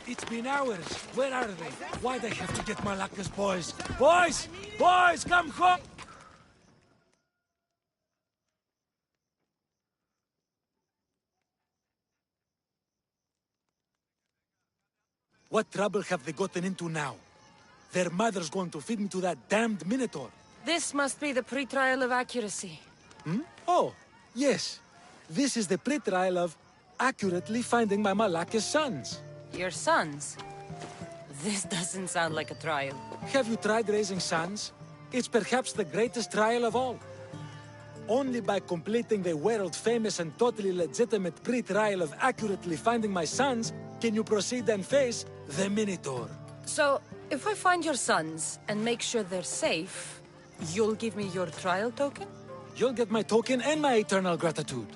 It's been hours. Where are they? Why'd I have to get Malacca's boys? Boys! Boys, come home! What trouble have they gotten into now? Their mother's going to feed me to that damned Minotour. This must be the pre-trial of accuracy. Hmm? Oh, yes. This is the pre-trial of accurately finding my Malacca's sons. Your sons? This doesn't sound like a trial. Have you tried raising sons? It's perhaps the greatest trial of all. Only by completing the world-famous and totally legitimate pre-trial of accurately finding my sons can you proceed and face the Minotaur. So, if I find your sons and make sure they're safe, you'll give me your trial token? You'll get my token and my eternal gratitude.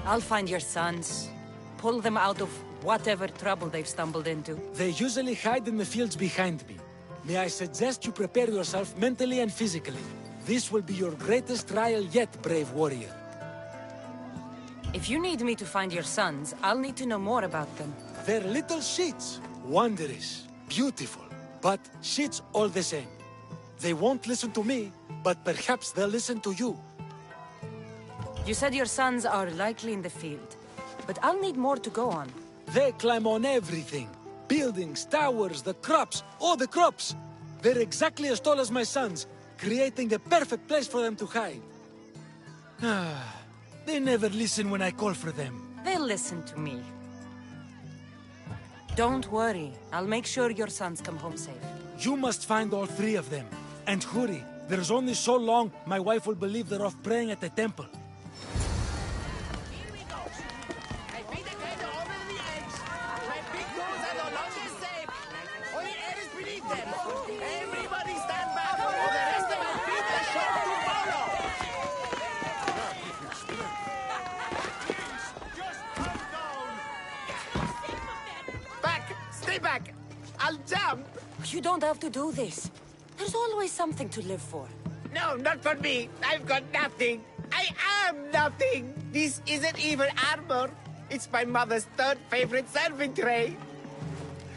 I'll find your sons. Pull them out of whatever trouble they've stumbled into. They usually hide in the fields behind me. May I suggest you prepare yourself mentally and physically. This will be your greatest trial yet, brave warrior. If you need me to find your sons, I'll need to know more about them. They're little shits. Wondrous, beautiful, but shits all the same. They won't listen to me, but perhaps they'll listen to you. You said your sons are likely in the field, but I'll need more to go on. They climb on everything. Buildings, towers, the crops, all the crops. They're exactly as tall as my sons, creating the perfect place for them to hide. They never listen when I call for them. They'll listen to me. Don't worry. I'll make sure your sons come home safe. You must find all three of them. And hurry. There's only so long my wife will believe they're off praying at the temple. Everybody stand back, or the rest of my feet are sure to follow! Just calm down! Back! Stay back! I'll jump! You don't have to do this. There's always something to live for. No, not for me! I've got nothing! I am nothing! This isn't even armor! It's my mother's third favorite serving tray!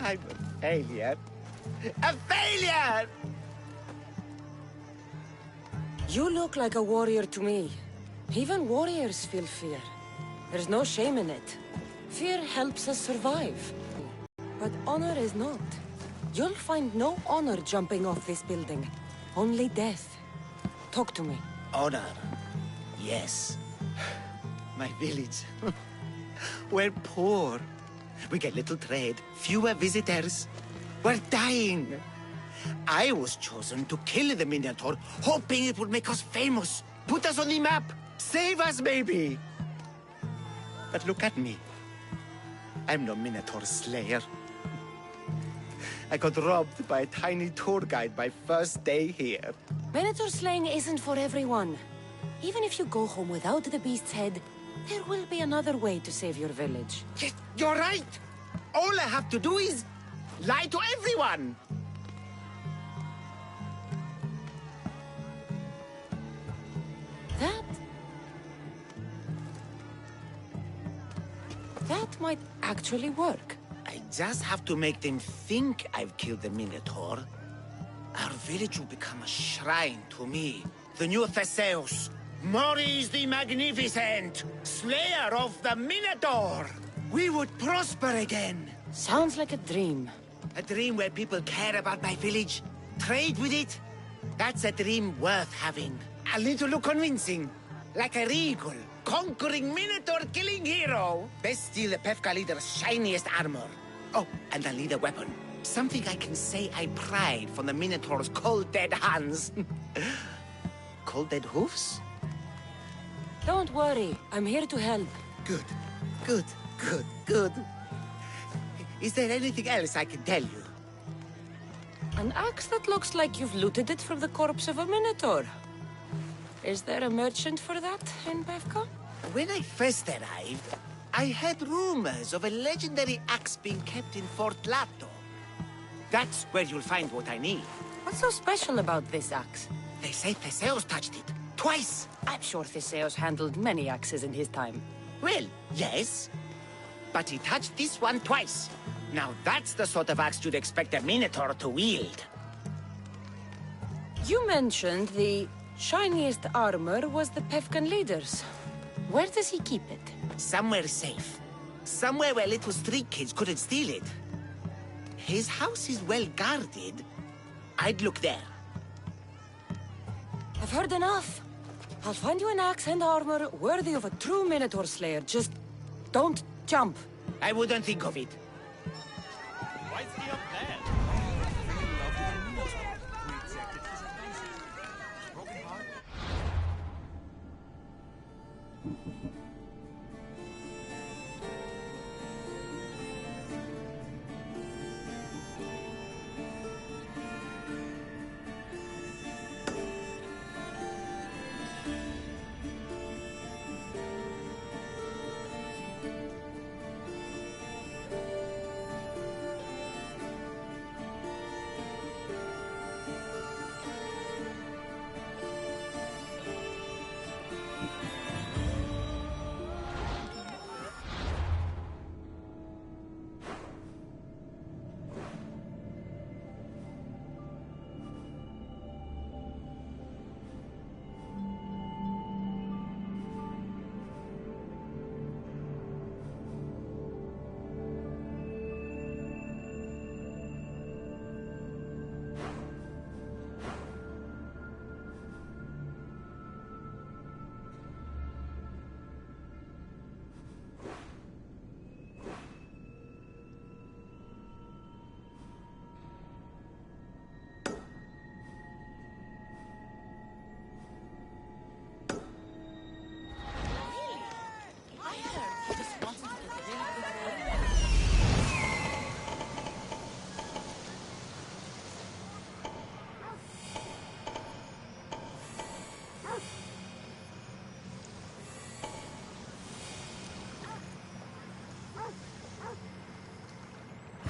I'm a failure! A failure! You look like a warrior to me. Even warriors feel fear. There's no shame in it. Fear helps us survive. But honor is not. You'll find no honor jumping off this building. Only death. Talk to me. Honor. Yes. My village. We're poor. We get little trade, fewer visitors. We're dying. I was chosen to kill the Minotaur, hoping it would make us famous, put us on the map, save us maybe. But look at me. I'm no Minotaur slayer. I got robbed by a tiny tour guide my first day here. Minotaur slaying isn't for everyone. Even if you go home without the beast's head, there will be another way to save your village. Yes, you're right. All I have to do is lie to everyone. That might actually work. I just have to make them think I've killed the Minotaur. Our village will become a shrine to me, the new Theseus, Maurice the Magnificent, slayer of the Minotaur. We would prosper again. Sounds like a dream. A dream where people care about my village, trade with it, That's a dream worth having. A little convincing. Like a regal, conquering Minotour killing hero. Best steal the Pefka leader's shiniest armor. Oh, and a leader weapon. Something I can say I pried from the Minotaur's cold dead hands. Cold dead hoofs? Don't worry, I'm here to help. Good, good, good, good. Is there anything else I can tell you? An axe that looks like you've looted it from the corpse of a Minotaur. Is there a merchant for that in Pefka? When I first arrived, I heard rumors of a legendary axe being kept in Fort Lato. That's where you'll find what I need. What's so special about this axe? They say Theseus touched it. Twice. I'm sure Theseus handled many axes in his time. Well, yes. But he touched this one twice. Now that's the sort of axe you'd expect a Minotaur to wield. You mentioned the shiniest armor was the Pefkan leader's. Where does he keep it? Somewhere safe. Somewhere where little street kids couldn't steal it. His house is well guarded. I'd look there. I've heard enough. I'll find you an axe and armor worthy of a true Minotaur slayer. Just don't jump. I wouldn't think of it. Why is he up there?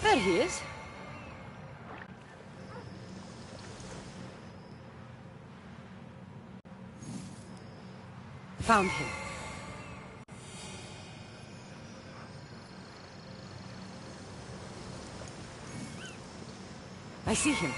There he is. Found him. I see him.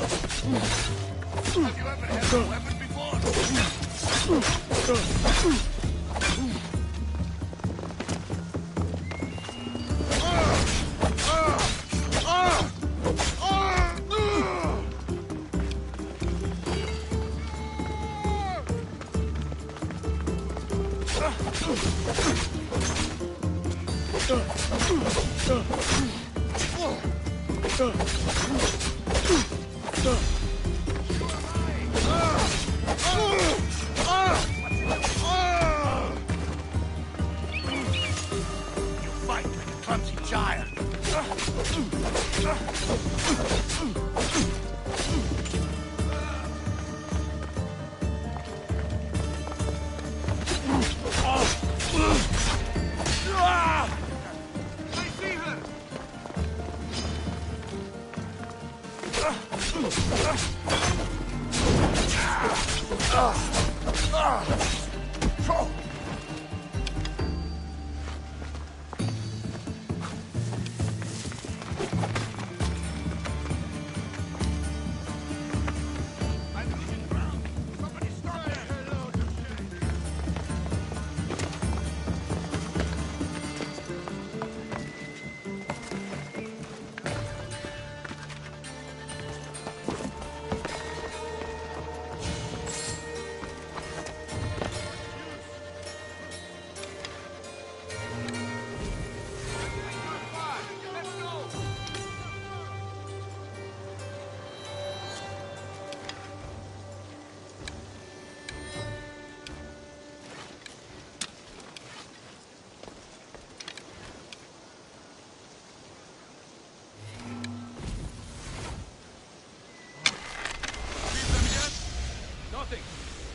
Have you ever had a weapon before?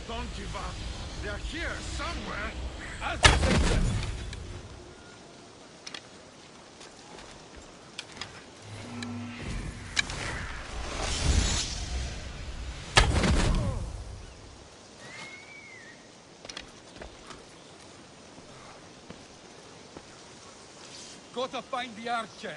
Don't give up. They're here somewhere. As you say. Go to find the archer.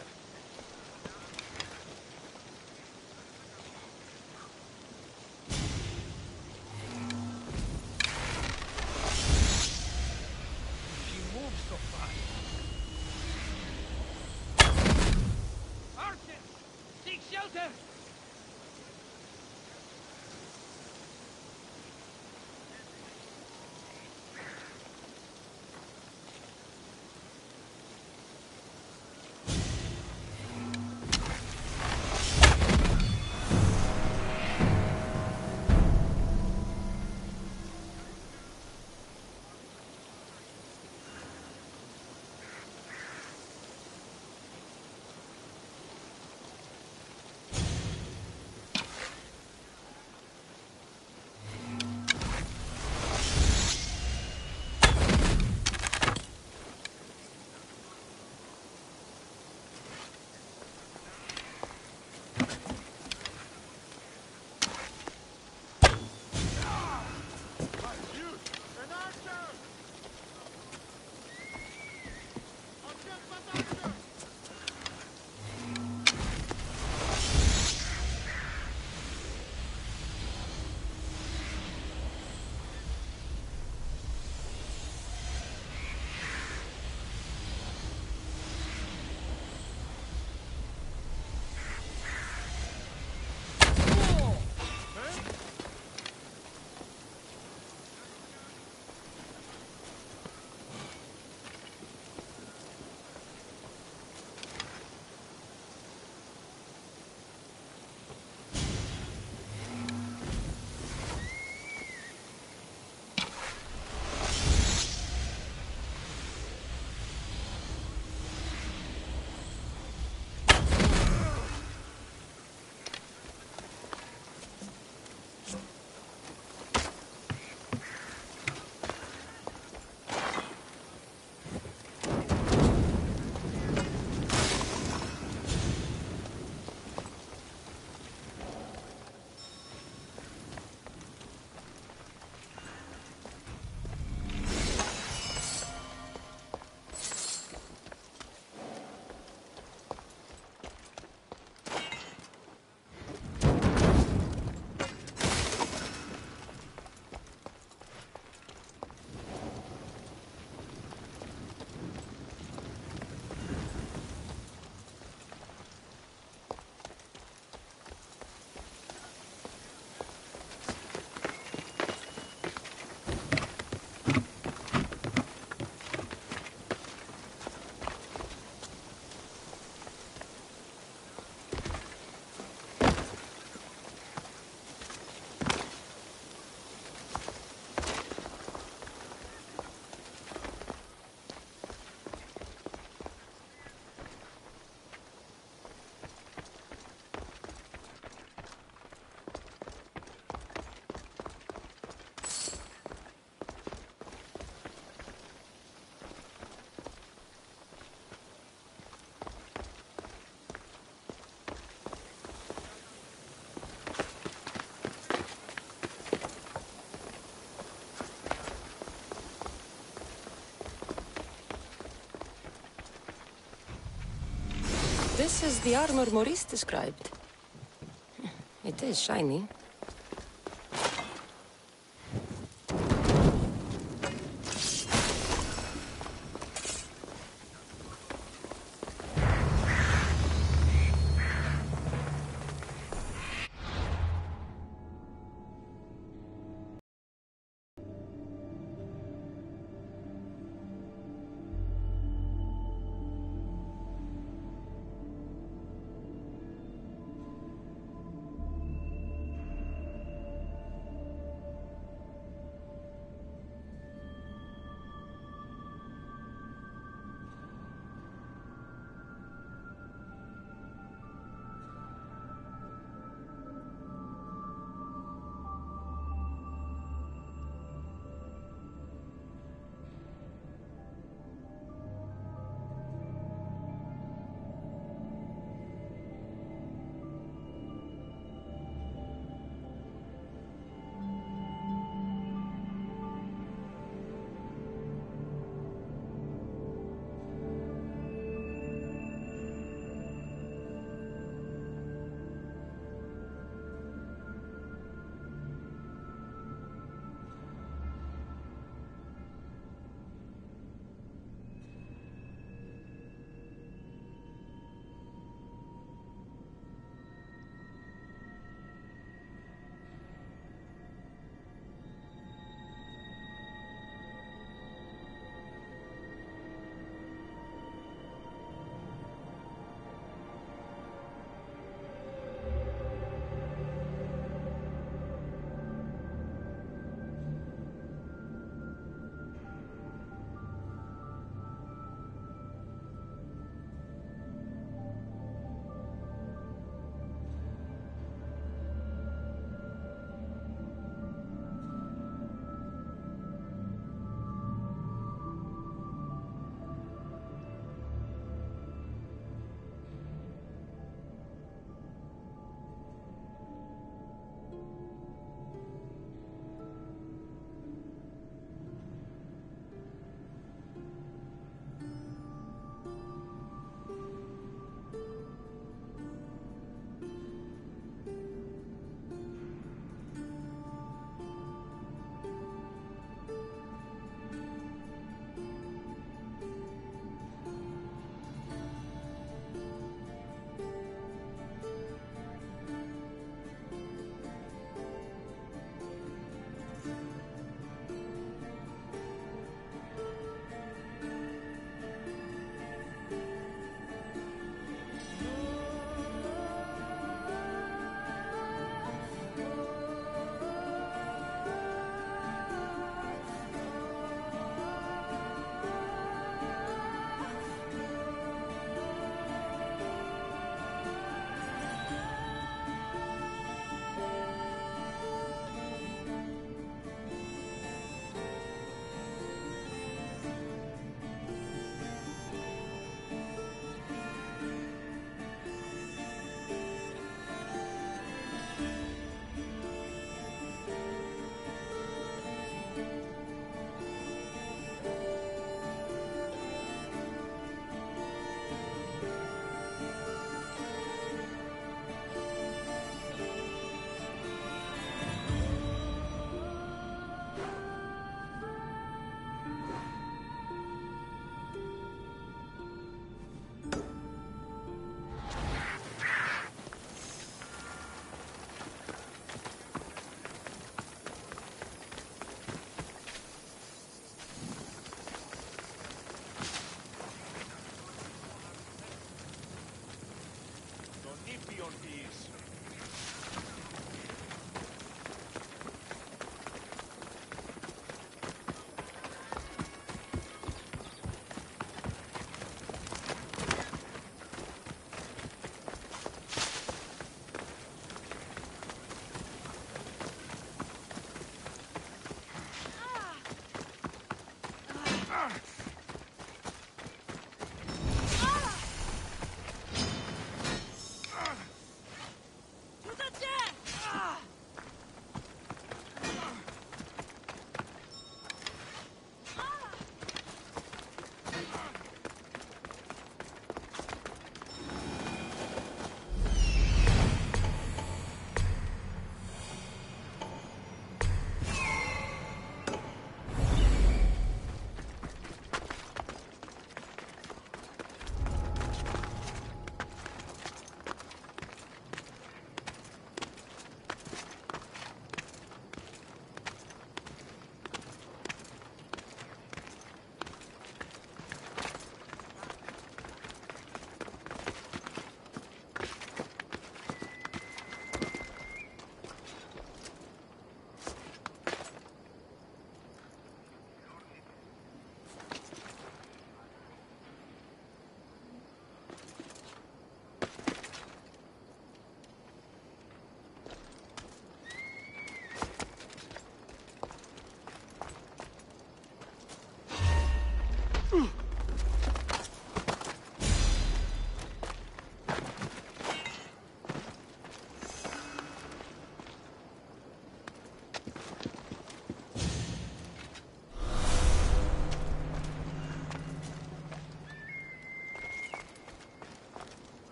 This is the armor Maurice described. It is shiny.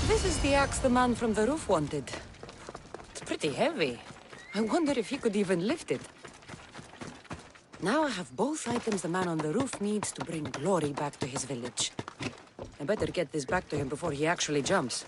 This is the axe the man from the roof wanted. It's pretty heavy. I wonder if he could even lift it. Now I have both items the man on the roof needs to bring glory back to his village. I better get this back to him before he actually jumps.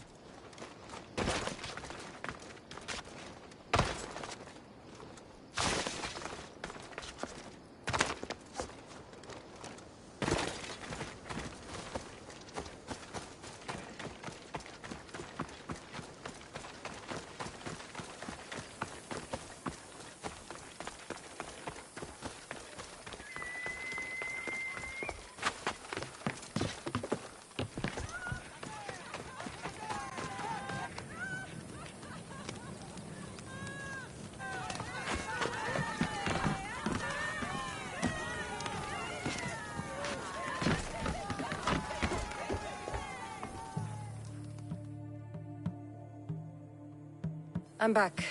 I'm back.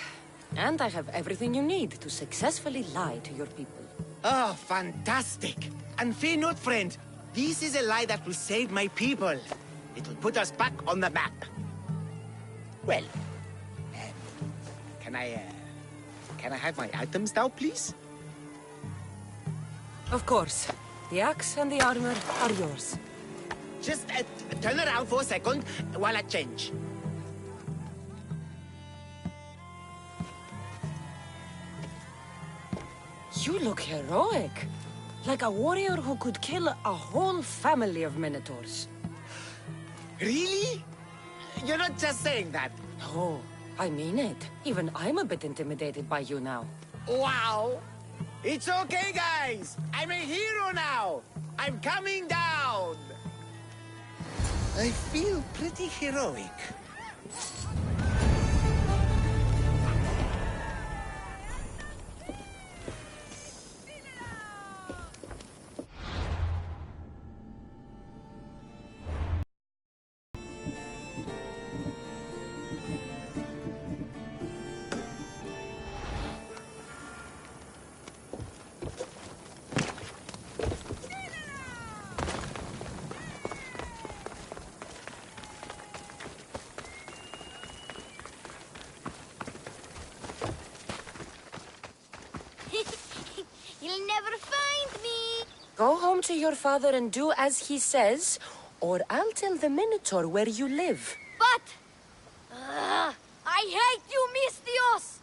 And I have everything you need to successfully lie to your people. Oh, fantastic. And fear not, friend. This is a lie that will save my people. It will put us back on the map. Well, can I have my items now, please? Of course. The axe and the armor are yours. Just turn around for a second while I change. You look heroic. Like a warrior who could kill a whole family of Minotaurs. Really? You're not just saying that. Oh, I mean it. Even I'm a bit intimidated by you now. Wow! It's okay, guys! I'm a hero now! I'm coming down! I feel pretty heroic. You'll never find me! Go home to your father and do as he says, or I'll tell the Minotaur where you live. But... I hate you, Mistios!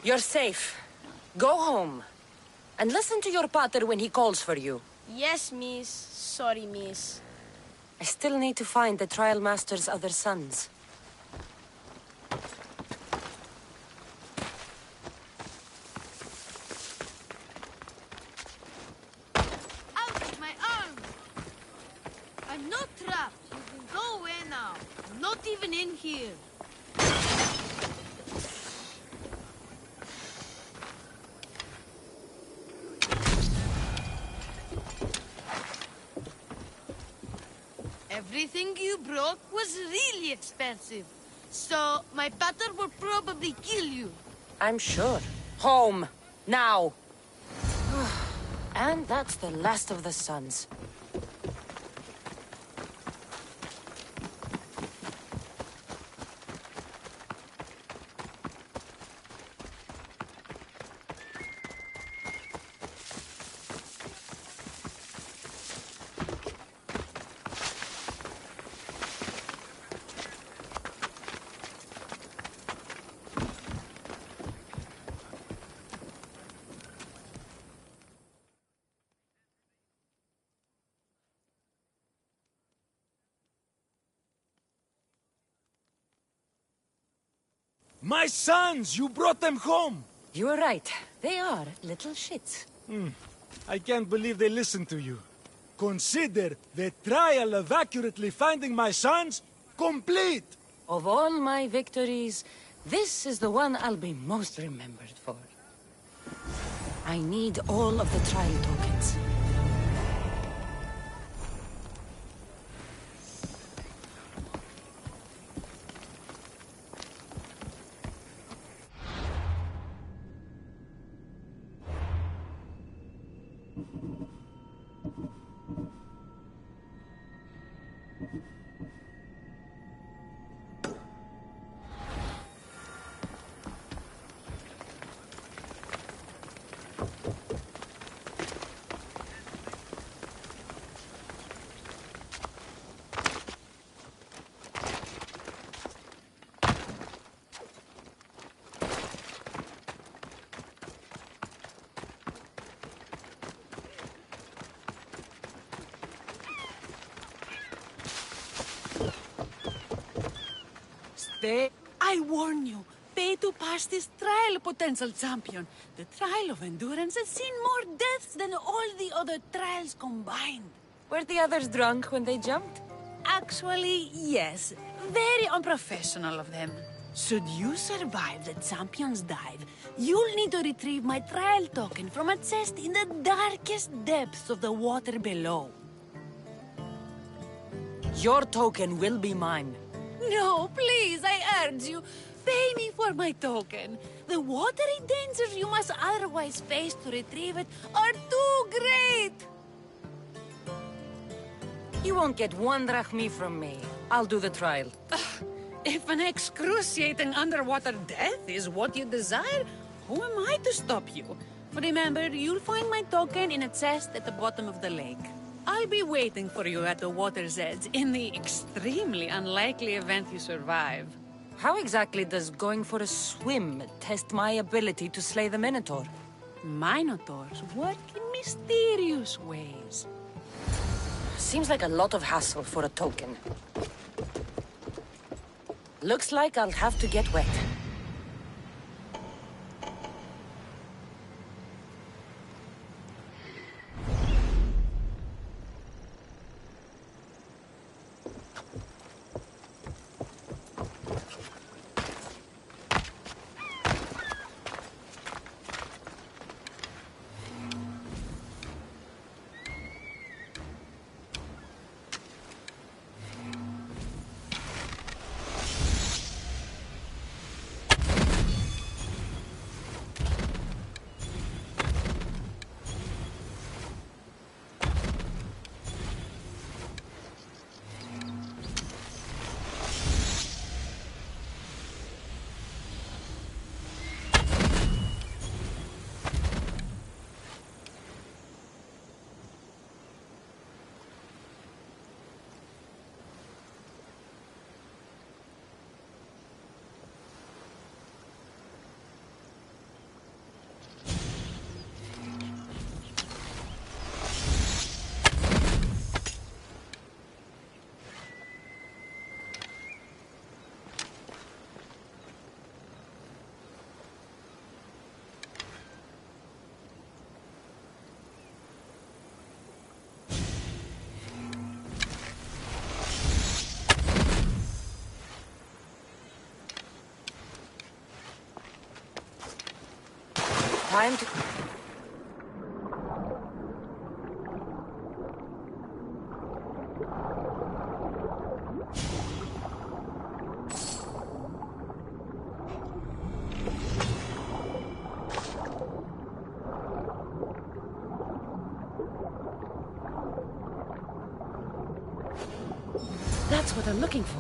You're safe. Go home. And listen to your pater when he calls for you. Yes, miss. Sorry, miss. I still need to find the Trial Master's other sons. Out with my arm! I'm not trapped. You can go away now. I'm not even in here. Everything you broke was really expensive. So, my pater will probably kill you. I'm sure. Home. Now. And that's the last of the sons. My sons! You brought them home! You were right. They are little shits. I can't believe they listened to you. Consider the trial of accurately finding my sons complete! Of all my victories, this is the one I'll be most remembered for. I need all of the trial tokens. I warn you, pay to pass this trial, potential champion. The trial of endurance has seen more deaths than all the other trials combined. Were the others drunk when they jumped? Actually, yes. Very unprofessional of them. Should you survive the champion's dive, you'll need to retrieve my trial token from a chest in the darkest depths of the water below. Your token will be mine. No, please, I urge you. Pay me for my token. The watery dangers you must otherwise face to retrieve it are too great. You won't get 1 drachmi from me. I'll do the trial. If an excruciating underwater death is what you desire, who am I to stop you? Remember, you'll find my token in a chest at the bottom of the lake. I'll be waiting for you at the water's edge in the extremely unlikely event you survive. How exactly does going for a swim test my ability to slay the Minotour? Minotaurs work in mysterious ways. Seems like a lot of hassle for a token. Looks like I'll have to get wet. Time to... That's what I'm looking for.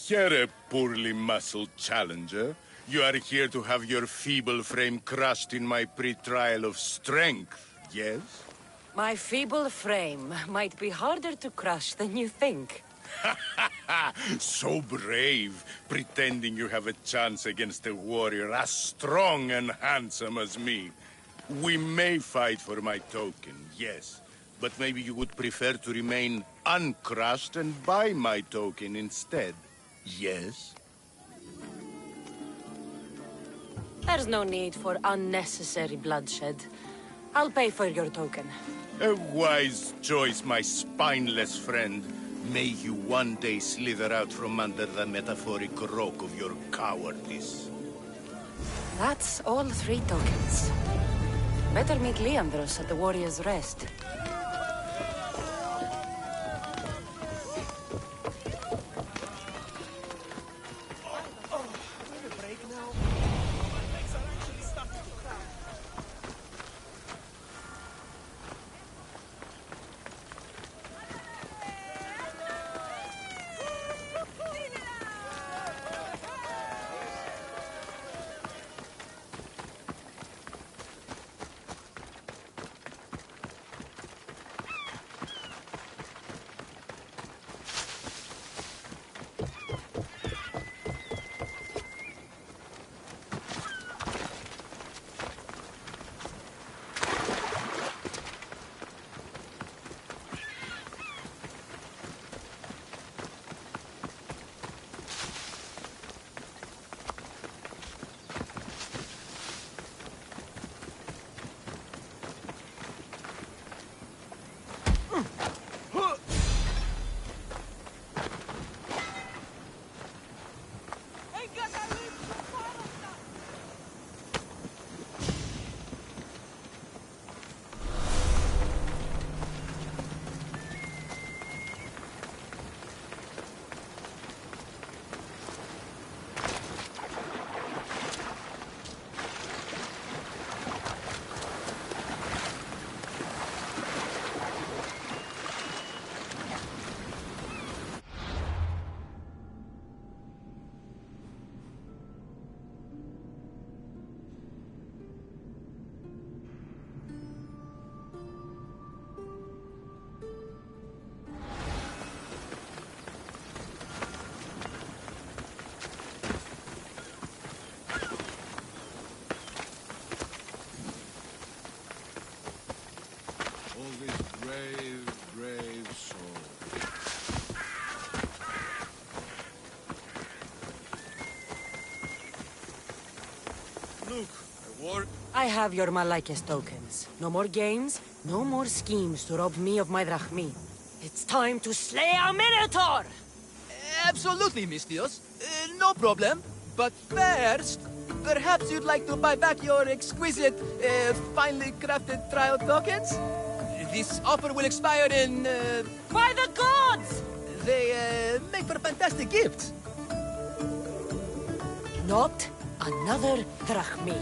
Here, poorly muscled challenger. You are here to have your feeble frame crushed in my pre-trial of strength, yes? My feeble frame might be harder to crush than you think. So brave, pretending you have a chance against a warrior as strong and handsome as me. We may fight for my token, yes. But maybe you would prefer to remain uncrushed and buy my token instead, yes? There's no need for unnecessary bloodshed. I'll pay for your token. A wise choice, my spineless friend. May you one day slither out from under the metaphoric rock of your cowardice. That's all 3 tokens. Better meet Leandros at the Warrior's Rest. All this brave, brave soul. Look, I have your Malakes tokens. No more games, no more schemes to rob me of my drachmi. It's time to slay a Minotour! Absolutely, Mistios. No problem. But first, perhaps you'd like to buy back your exquisite, finely crafted trial tokens? This offer will expire in, By the gods! They, make for fantastic gifts. Not another drachmi.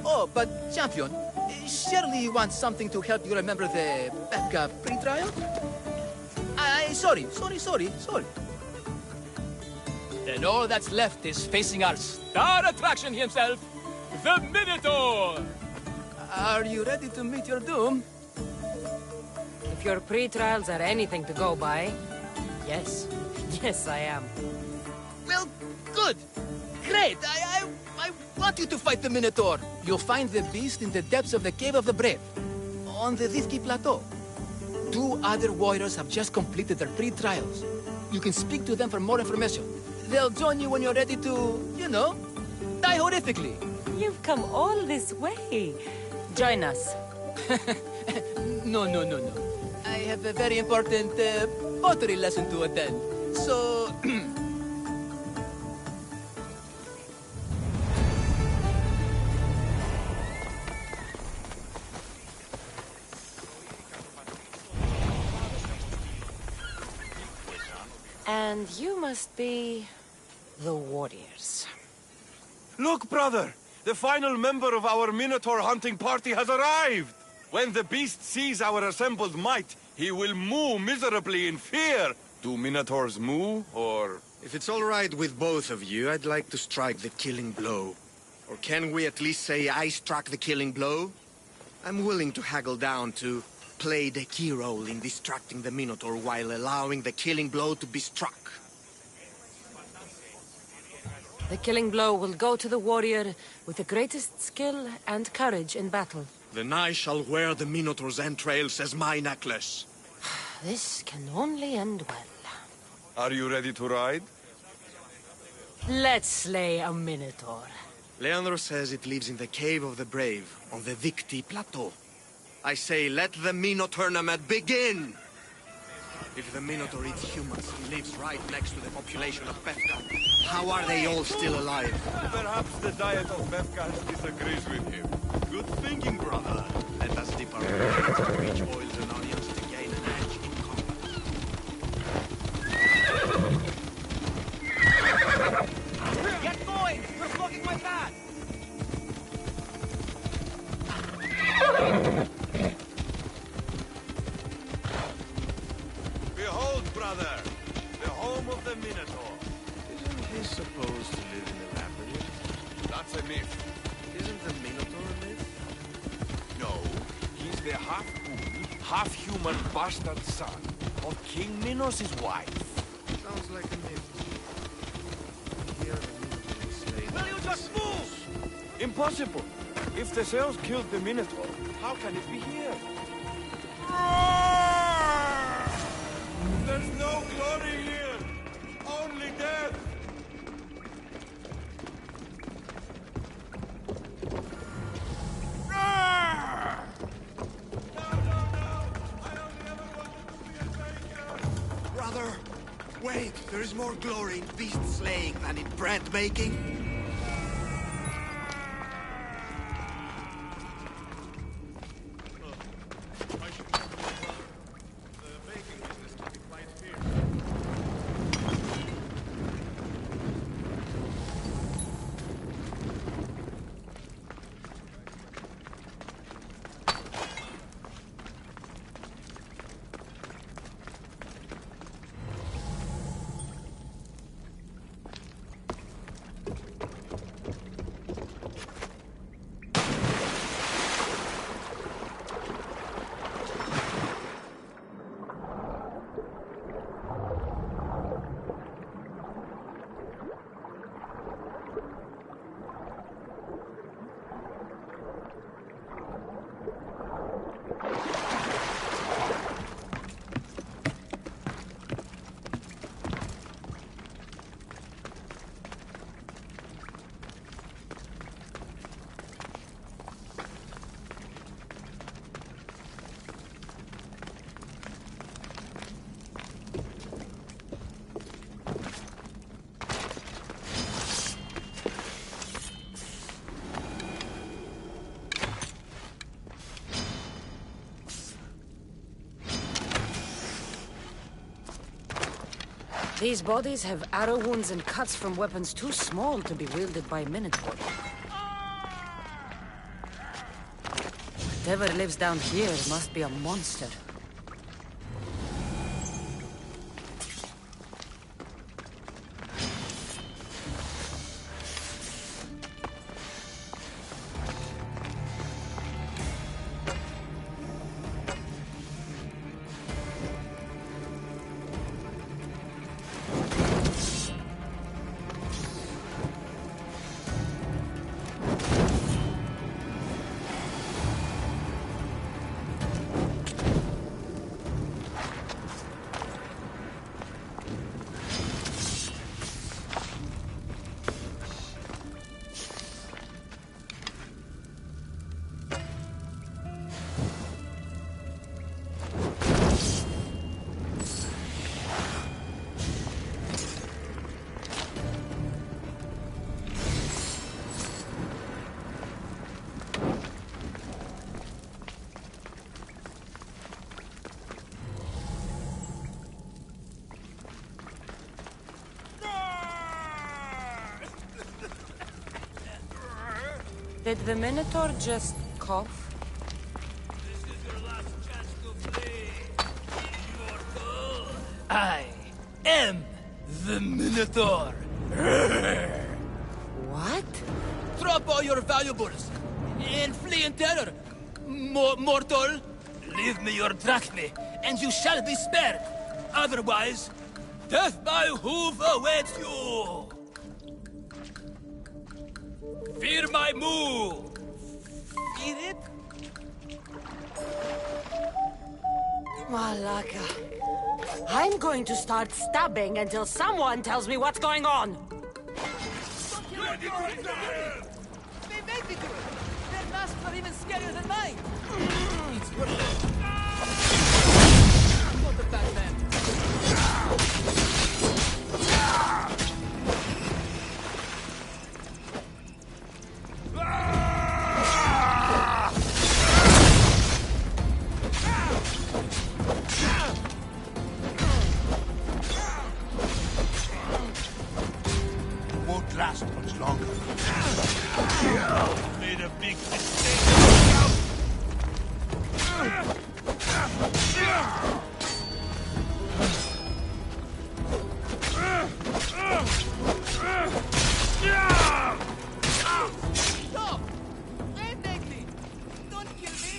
Oh, but, champion, surely you want something to help you remember the backup pre-trial? Sorry. Then all that's left is facing our star attraction himself, the Minotour! Are you ready to meet your doom? If your pre-trials are anything to go by, yes. Yes, I am. Well, good. Great. I want you to fight the Minotaur. You'll find the beast in the depths of the Cave of the Brave, on the Vithki Plateau. 2 other warriors have just completed their pre-trials. You can speak to them for more information. They'll join you when you're ready to, you know, die horrifically. You've come all this way. Join us. No. I have a very important pottery lesson to attend. So... And you must be the warriors. Look, brother! The final member of our Minotaur hunting party has arrived! When the beast sees our assembled might, he will moo miserably in fear. Do Minotaurs moo, or If it's all right with both of you, I'd like to strike the killing blow. Or can we at least say I struck the killing blow? I'm willing to haggle down to play the key role in distracting the Minotaur while allowing the killing blow to be struck. The killing blow will go to the warrior with the greatest skill and courage in battle. Then I shall wear the Minotaur's entrails as my necklace. This can only end well. Are you ready to ride? Let's slay a Minotaur. Leandro says it lives in the Cave of the Brave, on the Victi Plateau. I say, let the Minotaur tournament begin! If the Minotaur eats humans, he lives right next to the population of Befka. How are they all still alive? Perhaps the diet of Befkas disagrees with him. Good thinking, brother. Let us dip our hands in rich oils and onions to gain an edge in combat. Get going! We're blocking my path! Behold, brother, the home of the Minotaur. Isn't he supposed to live in the labyrinth? That's a myth. Isn't the Minotaur a myth? No, he's the half-ghoul, half-human bastard son of King Minos' wife. Sounds like a myth. Here the Minotaur is slain. Will you just move? Impossible. If the Zeus killed the Minotaur, how can it be here? There's no glory here! Only death! Brother, wait, there is more glory in beast slaying than in bread making. These bodies have arrow wounds and cuts from weapons too small to be wielded by a Minotaur. Whatever lives down here must be a monster. Did the Minotaur just cough? This is your last chance to play, immortal. I am the Minotaur. drop all your valuables and flee in terror. Mortal, leave me your drachme, and you shall be spared. Otherwise, death by hoof awaits you. Fear my move. Fear it? Malaka. I'm going to start stabbing until someone tells me what's going on. They made me do it. Their masks are even scarier than mine. It's worth it. I'm not a bad man. Won't last much longer. Made a big mistake. Stop! RedMadly's! Don't kill me!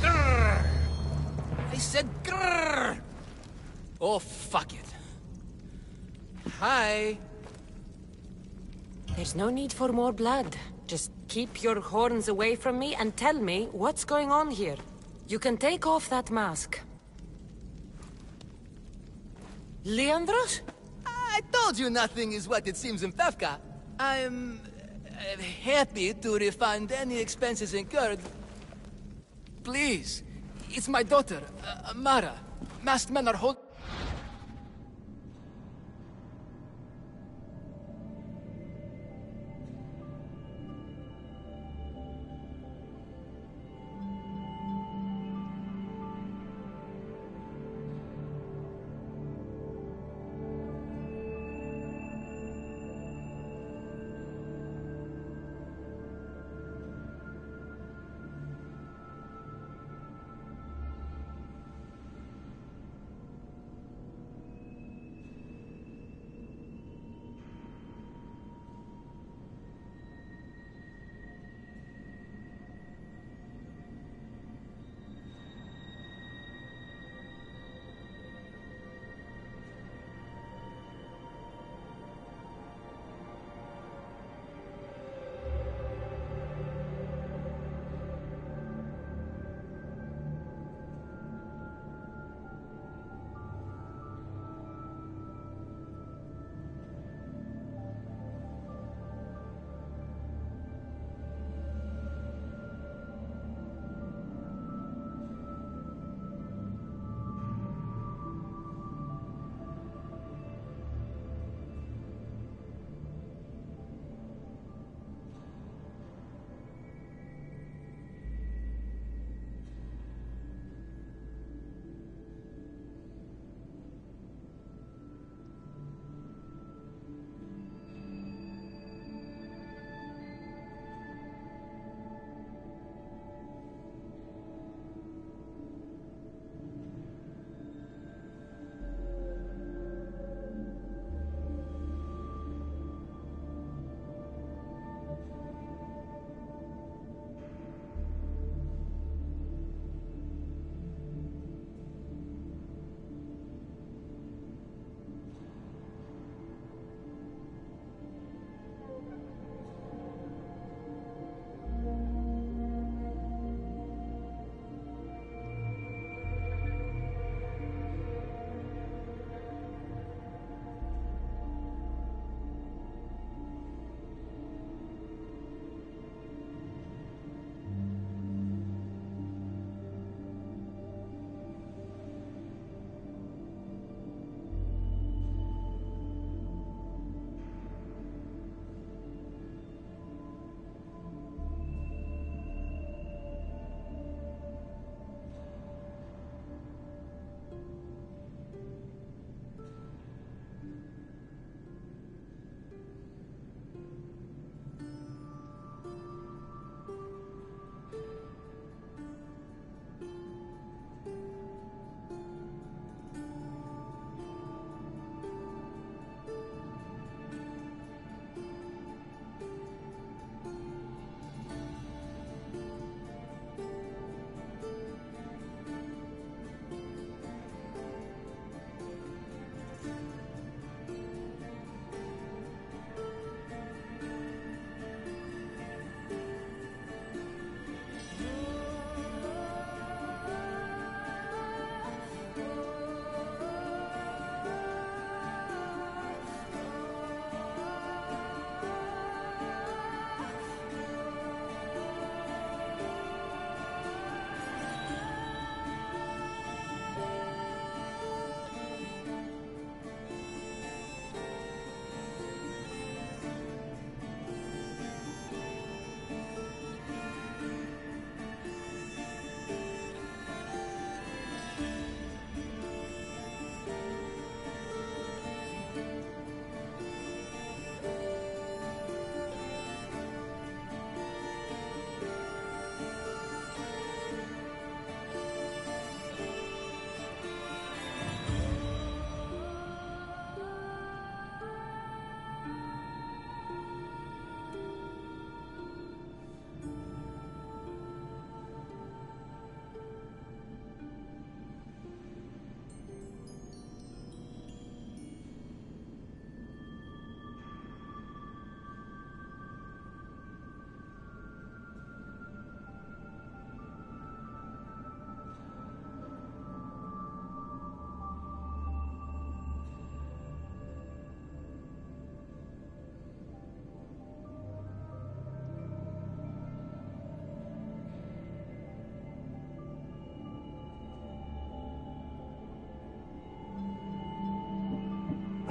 Grrr! I said grrr! Oh, fuck it. Hi. There's no need for more blood. Just keep your horns away from me and tell me what's going on here. You can take off that mask. Leandros? I told you nothing is what it seems in Pevka. I'm happy to refund any expenses incurred. Please, it's my daughter, Mara. Masked men are hold.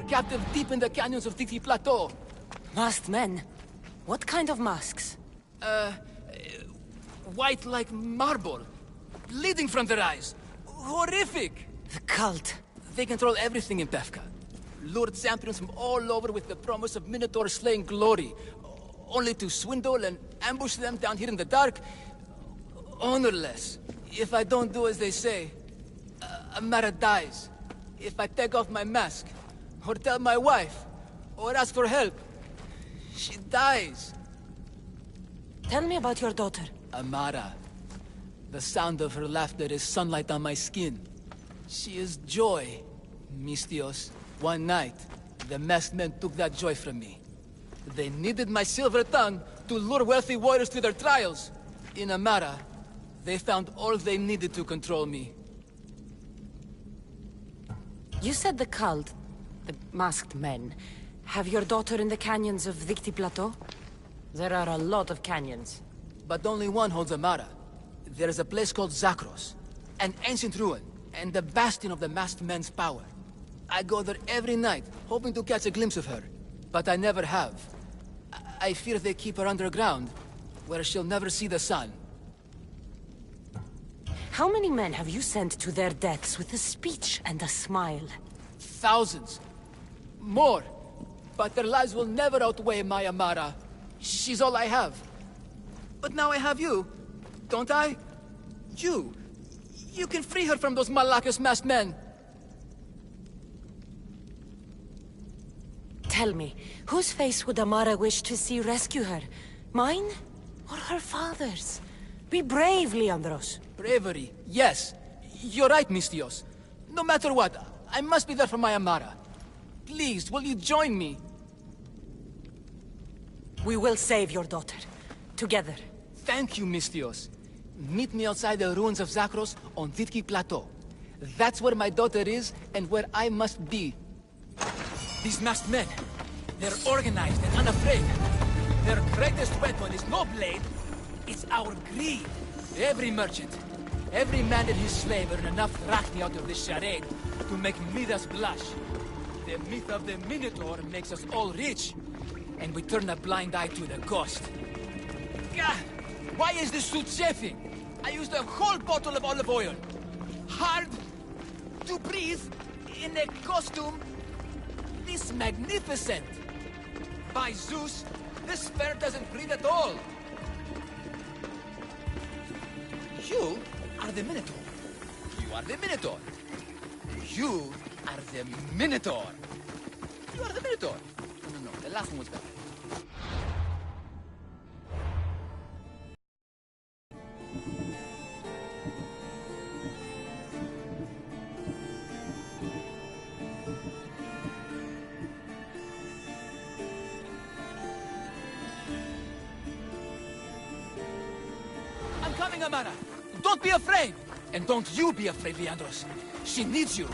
captive deep in the canyons of Titi Plateau. Masked men? What kind of masks? White like marble, bleeding from their eyes. Horrific! The cult. They control everything in Pefka. Lured champions from all over with the promise of Minotaur slaying glory, only to swindle and ambush them down here in the dark. Honorless. If I don't do as they say, Amara dies. If I take off my mask, or tell my wife, or ask for help, she dies. Tell me about your daughter. Amara. The sound of her laughter is sunlight on my skin. She is joy, Mistios. One night, the masked men took that joy from me. They needed my silver tongue to lure wealthy warriors to their trials. In Amara, they found all they needed to control me. You said the cult, the masked men, have your daughter in the canyons of Victi Plateau? There are a lot of canyons. But only one holds Amara. There is a place called Zakros, an ancient ruin, and the bastion of the masked men's power. I go there every night, hoping to catch a glimpse of her. But I never have. I fear they keep her underground, where she'll never see the sun. How many men have you sent to their deaths with a speech and a smile? Thousands. More. But their lives will never outweigh my Amara. She's all I have. But now I have you, don't I? You can free her from those Malakas masked men. Tell me, whose face would Amara wish to see rescue her? Mine? Or her father's? Be brave, Leandros. Bravery, yes. You're right, Mistios. No matter what, I must be there for my Amara. Please, will you join me? We will save your daughter. Together. Thank you, Mistios. Meet me outside the ruins of Zakros on Vitki Plateau. That's where my daughter is, and where I must be. These masked men, they're organized and unafraid. Their greatest weapon is no blade, it's our greed. Every merchant, every man and his slave earn enough drachmi out of this charade to make Midas blush. The myth of the Minotaur makes us all rich, and we turn a blind eye to the cost. God, why is this suit chafing? I used a whole bottle of olive oil. Hard to breathe in a costume this magnificent. By Zeus, this fur doesn't breathe at all. You are the Minotaur. You are the Minotaur. You are the Minotaur. You are the Minotaur. No, the last one was better. I'm coming, Amara. Don't be afraid. And don't you be afraid, Leandros. She needs you.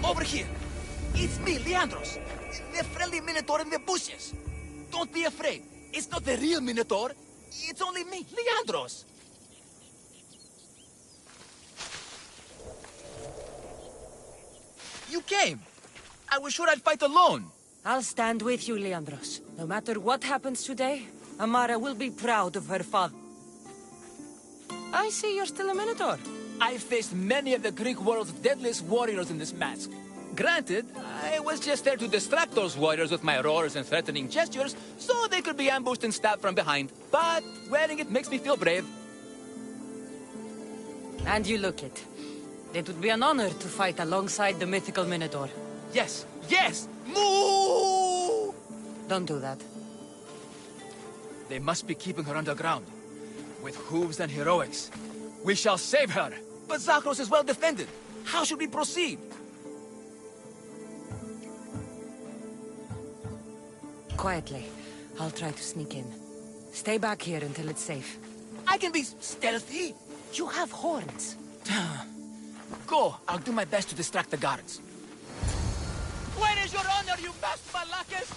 Over here! It's me, Leandros! The friendly Minotaur in the bushes! Don't be afraid! It's not the real Minotaur! It's only me, Leandros! You came! I was sure I'd fight alone! I'll stand with you, Leandros. No matter what happens today, Amara will be proud of her father. I see you're still a Minotaur. I faced many of the Greek world's deadliest warriors in this mask. Granted, I was just there to distract those warriors with my roars and threatening gestures, so they could be ambushed and stabbed from behind. But wearing it makes me feel brave. And you look it. It would be an honor to fight alongside the mythical Minotaur. Yes, yes! Moo! Don't do that. They must be keeping her underground. With hooves and heroics. We shall save her! But Zakros is well defended. How should we proceed? Quietly. I'll try to sneak in. Stay back here until it's safe. I can be stealthy. You have horns. Go. I'll do my best to distract the guards. Where is your honor, you vast Malakis?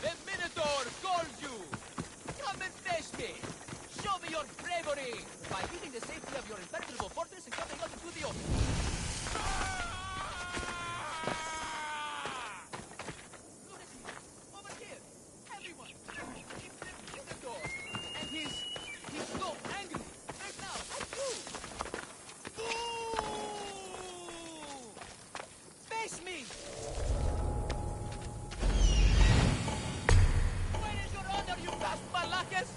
The Minotaur calls you. Come and face me. Show me your bravery by leaving the safety of your impenetrable fortress and coming out into the open. Over here, everyone. It's the Minotaur, and he's so angry right now at you. Face me. Where is your honor, you vast Malakis?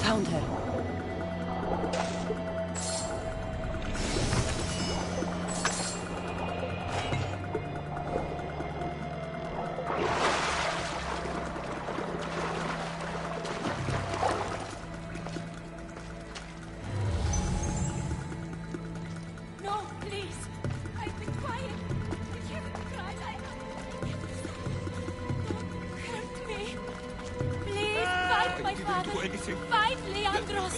Found her. No, please. I've been quiet. I haven't cried. Don't hurt me. Please, fight my father. Fight Leandros.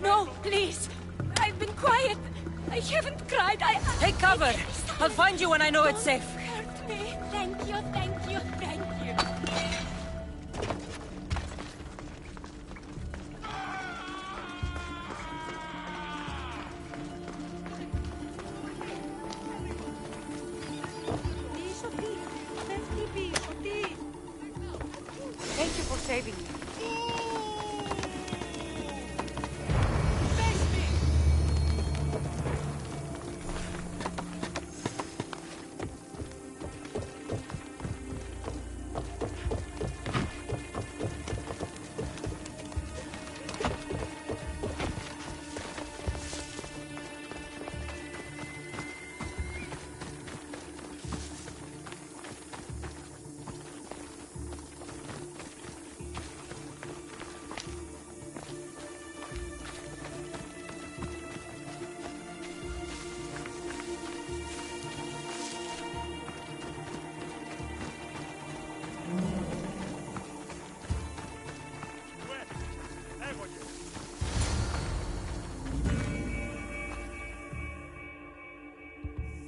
No, please. I've been quiet. I haven't cried. Take cover. I'll find you when I know it's safe. Hurt me. Thank you, thank you, thank you. Thank you for saving me.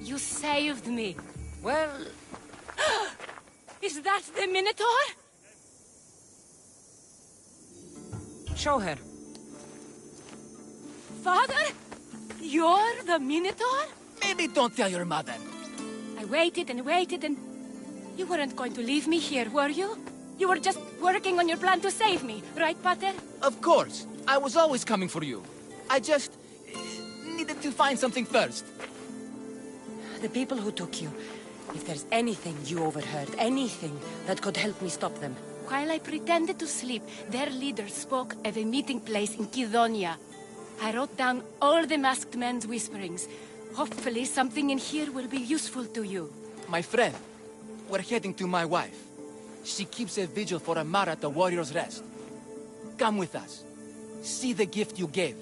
You saved me. Well, Is that the Minotaur? show her. Father? You're the Minotaur? Maybe don't tell your mother. I waited and waited and... You weren't going to leave me here, were you? You were just working on your plan to save me, right, Pater? Of course. I was always coming for you. I just needed to find something first. The people who took you, if there's anything you overheard, anything that could help me stop them. While I pretended to sleep, their leader spoke of a meeting place in Kidonia. I wrote down all the masked men's whisperings. Hopefully something in here will be useful to you. My friend, we're heading to my wife. She keeps a vigil for Amara at the Warrior's Rest. Come with us. See the gift you gave.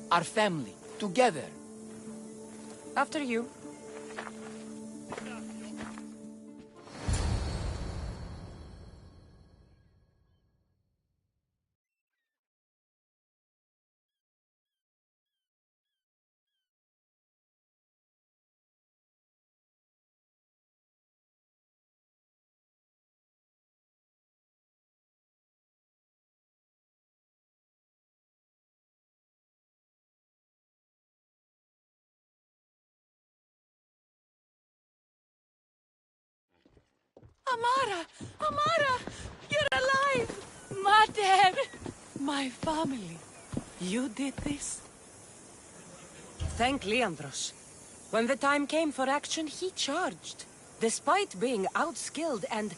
Our family, together. After you. Amara! Amara! You're alive! Mater! My family. You did this? Thank Leandros. When the time came for action, he charged. Despite being outskilled and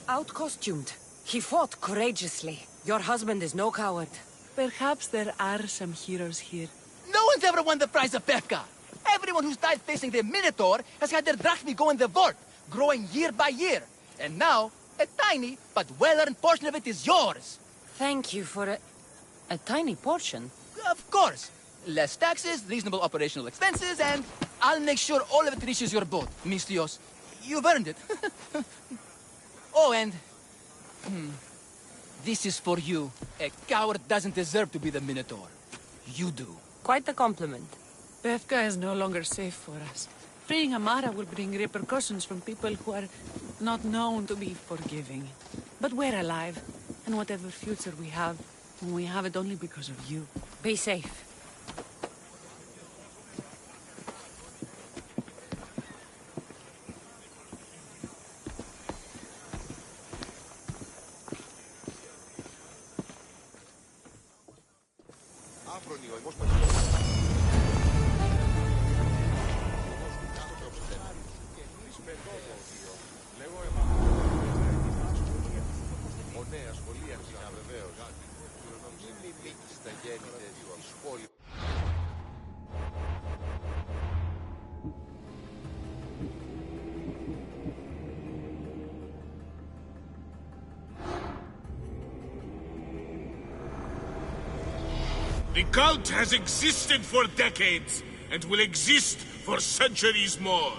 out-costumed, he fought courageously. Your husband is no coward. Perhaps there are some heroes here. No one's ever won the prize of Befka. Everyone who's died facing the Minotaur has had their drachmi go in the vault, growing year by year. And now, a tiny but well-earned portion of it is yours. Thank you for a tiny portion. Of course. Less taxes, reasonable operational expenses, and I'll make sure all of it reaches your boat, Mistios. You've earned it. Oh, and... this is for you. A coward doesn't deserve to be the Minotaur. You do. Quite the compliment. Befka is no longer safe for us. Freeing Amara will bring repercussions from people who are not known to be forgiving. But we're alive, and whatever future we have it only because of you. Be safe. The cult has existed for decades, and will exist for centuries more.